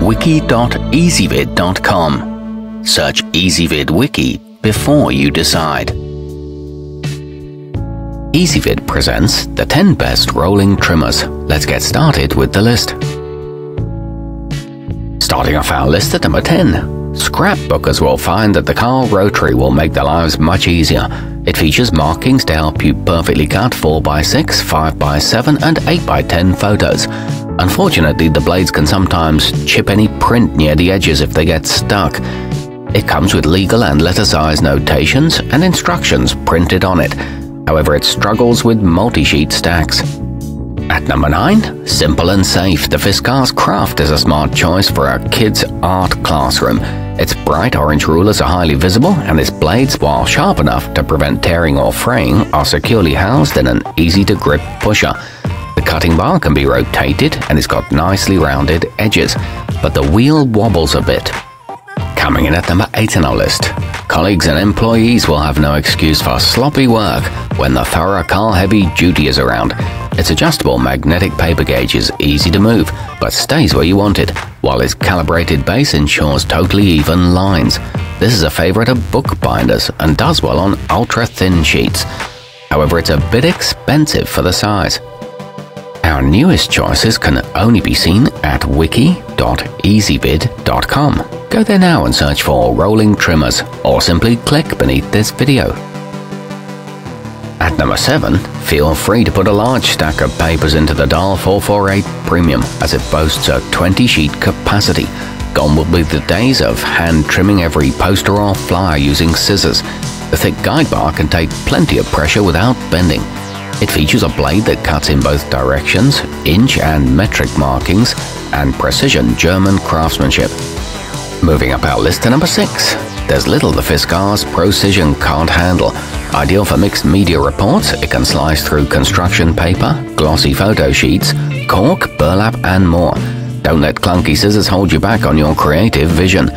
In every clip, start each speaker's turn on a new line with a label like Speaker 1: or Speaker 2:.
Speaker 1: wiki.easybib.com. Search Ezvid Wiki before you decide. Easybib presents the 10 best rolling trimmers. Let's get started with the list. Starting off our list at number 10. Scrapbookers will find that the car Rotary will make their lives much easier. It features markings to help you perfectly cut 4x6, 5x7 and 8x10 photos. Unfortunately, the blades can sometimes chip any print near the edges if they get stuck. It comes with legal and letter size notations and instructions printed on it. However, it struggles with multi-sheet stacks. At number 9, simple and safe, the Fiskars Craft is a smart choice for a kid's art classroom. Its bright orange rulers are highly visible, and its blades, while sharp enough to prevent tearing or fraying, are securely housed in an easy-to-grip pusher. The cutting bar can be rotated, and it's got nicely rounded edges, but the wheel wobbles a bit. Coming in at number 8 on our list. Colleagues and employees will have no excuse for sloppy work when the Ferrara Car Heavy Duty is around. Its adjustable magnetic paper gauge is easy to move, but stays where you want it, while its calibrated base ensures totally even lines. This is a favorite of bookbinders and does well on ultra-thin sheets. However, it's a bit expensive for the size. Our newest choices can only be seen at wiki.easybib.com. Go there now and search for rolling trimmers, or simply click beneath this video. At number 7, feel free to put a large stack of papers into the dahle 448 Premium, as it boasts a 20-sheet capacity. Gone will be the days of hand trimming every poster or flyer using scissors. The thick guide bar can take plenty of pressure without bending. It features a blade that cuts in both directions, inch and metric markings, and precision German craftsmanship. Moving up our list to number 6, there's little the Fiskars Procision can't handle. Ideal for mixed media reports, it can slice through construction paper, glossy photo sheets, cork, burlap and more. Don't let clunky scissors hold you back on your creative vision.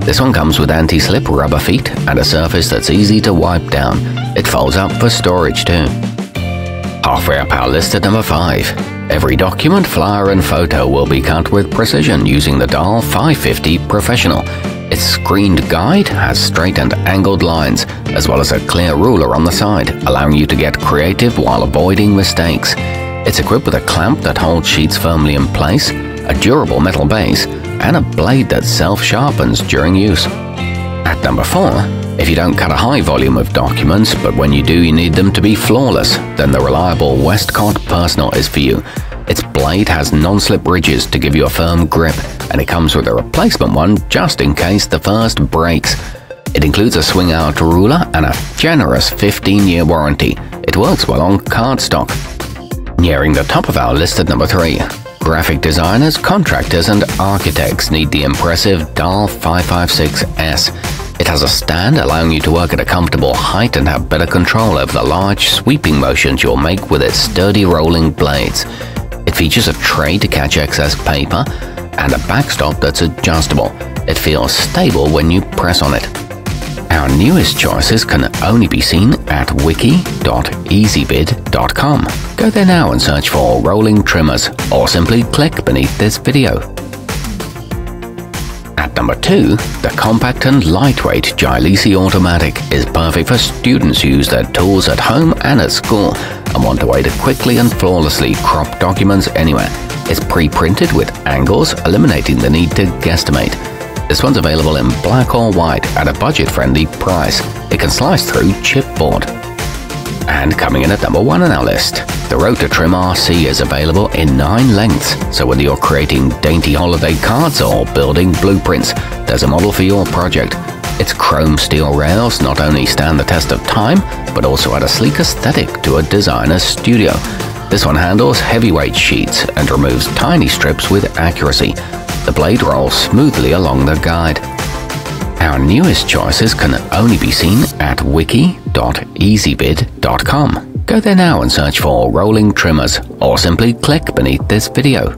Speaker 1: This one comes with anti-slip rubber feet and a surface that's easy to wipe down. It folds up for storage too. Halfway up our list at number 5. Every document, flyer and photo will be cut with precision using the dahle 550 Professional. Its screened guide has straight and angled lines, as well as a clear ruler on the side, allowing you to get creative while avoiding mistakes. It's equipped with a clamp that holds sheets firmly in place, a durable metal base, and a blade that self-sharpens during use. At number 4, if you don't cut a high volume of documents, but when you do you need them to be flawless, then the reliable Westcott Personal is for you. Its blade has non-slip ridges to give you a firm grip, and it comes with a replacement one just in case the first breaks. It includes a swing-out ruler and a generous 15-year warranty. It works well on cardstock. Nearing the top of our list at number 3. Graphic designers, contractors and architects need the impressive dahle 556S. It has a stand allowing you to work at a comfortable height and have better control over the large sweeping motions you'll make with its sturdy rolling blades. It features a tray to catch excess paper and a backstop that's adjustable. It feels stable when you press on it. Our newest choices can only be seen at wiki.easybib.com. Go there now and search for rolling trimmers, or simply click beneath this video. At number 2, the compact and lightweight Gelez Automatic is perfect for students who use their tools at home and at school and want a way to quickly and flawlessly crop documents anywhere. It's pre-printed with angles, eliminating the need to guesstimate. This one's available in black or white at a budget-friendly price. It can slice through chipboard. And coming in at number 1 on our list, the Rotor Trim RC is available in 9 lengths, so whether you're creating dainty holiday cards or building blueprints, there's a model for your project. Its chrome steel rails not only stand the test of time, but also add a sleek aesthetic to a designer's studio. This one handles heavyweight sheets and removes tiny strips with accuracy. The blade rolls smoothly along the guide. Our newest choices can only be seen at wiki.easybib.com. Go there now and search for rolling trimmers, or simply click beneath this video.